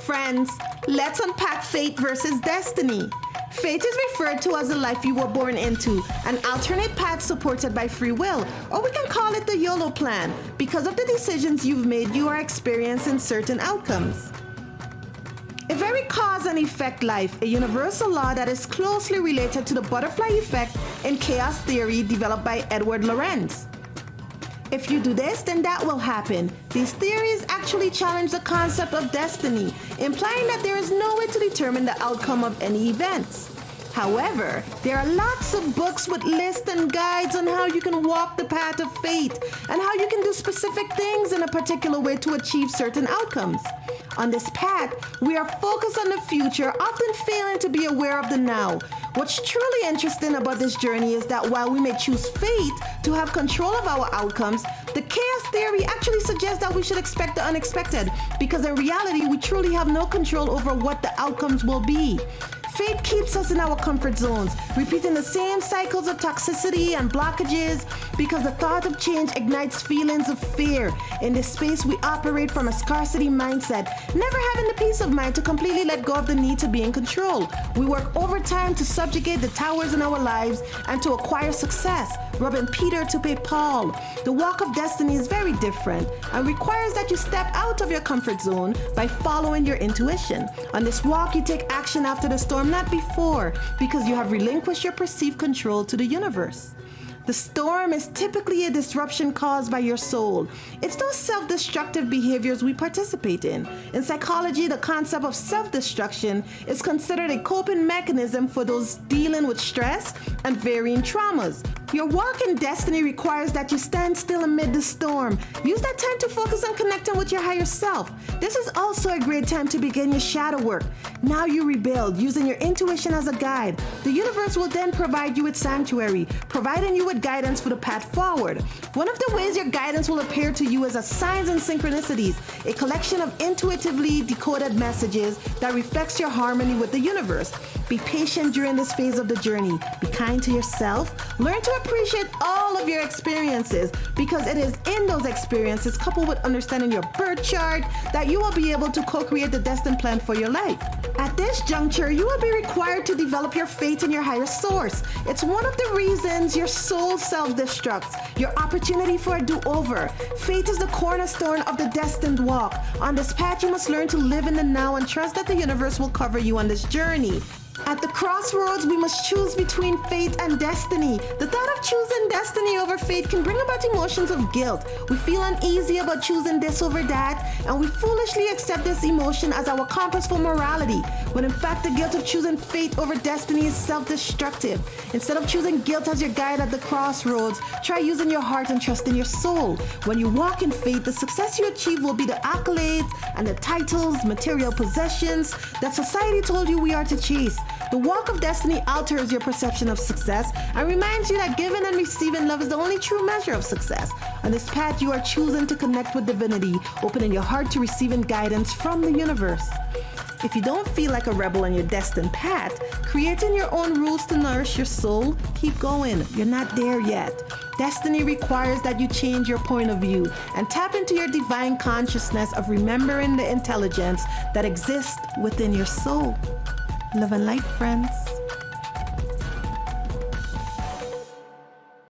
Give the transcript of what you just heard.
friends, let's unpack fate versus destiny. Fate is referred to as the life you were born into, an alternate path supported by free will, or we can call it the YOLO plan. Because of the decisions you've made, you are experiencing certain outcomes. A very cause and effect life, a universal law that is closely related to the butterfly effect in chaos theory developed by Edward Lorenz. If you do this, then that will happen. These theories actually challenge the concept of destiny, implying that there is no way to determine the outcome of any events. However, there are lots of books with lists and guides on how you can walk the path of fate and how you can do specific things in a particular way to achieve certain outcomes. On this path, we are focused on the future, often failing to be aware of the now. What's truly interesting about this journey is that while we may choose fate to have control of our outcomes, the chaos theory actually suggests that we should expect the unexpected, because in reality, we truly have no control over what the outcomes will be. Fate keeps us in our comfort zones, repeating the same cycles of toxicity and blockages because the thought of change ignites feelings of fear. In this space, we operate from a scarcity mindset, never having the peace of mind to completely let go of the need to be in control. We work overtime to subjugate the towers in our lives and to acquire success, robbing Peter to pay Paul. The walk of destiny is very different and requires that you step out of your comfort zone by following your intuition. On this walk, you take action after the storm, not before, because you have relinquished your perceived control to the universe. The storm is typically a disruption caused by your soul. It's those self-destructive behaviors we participate in. In psychology, the concept of self-destruction is considered a coping mechanism for those dealing with stress and varying traumas. Your walk in destiny requires that you stand still amid the storm. Use that time to focus on connecting with your higher self. This is also a great time to begin your shadow work. Now you rebuild, using your intuition as a guide. The universe will then provide you with sanctuary, providing you with guidance for the path forward. One of the ways your guidance will appear to you is as signs and synchronicities, a collection of intuitively decoded messages that reflects your harmony with the universe. Be patient during this phase of the journey. Be kind to yourself. Learn to appreciate all of your experiences, because it is in those experiences, coupled with understanding your birth chart, that you will be able to co-create the destined plan for your life. At this juncture, you will be required to develop your faith in your higher source. It's one of the reasons your soul self-destructs, your opportunity for a do-over. Faith is the cornerstone of the destined walk. On this path, you must learn to live in the now and trust that the universe will cover you on this journey. At the crossroads, we must choose between fate and destiny. The thought of choosing destiny over fate can bring about emotions of guilt. We feel uneasy about choosing this over that, and we foolishly accept this emotion as our compass for morality, when in fact the guilt of choosing fate over destiny is self-destructive. Instead of choosing guilt as your guide at the crossroads, try using your heart and trust in your soul. When you walk in faith, the success you achieve will be the accolades and the titles, material possessions that society told you we are to chase. The walk of destiny alters your perception of success and reminds you that giving and receiving love is the only true measure of success. On this path, you are choosing to connect with divinity, opening your heart to receiving guidance from the universe. If you don't feel like a rebel on your destined path, creating your own rules to nourish your soul, keep going. You're not there yet. Destiny requires that you change your point of view and tap into your divine consciousness of remembering the intelligence that exists within your soul. Love and light, friends.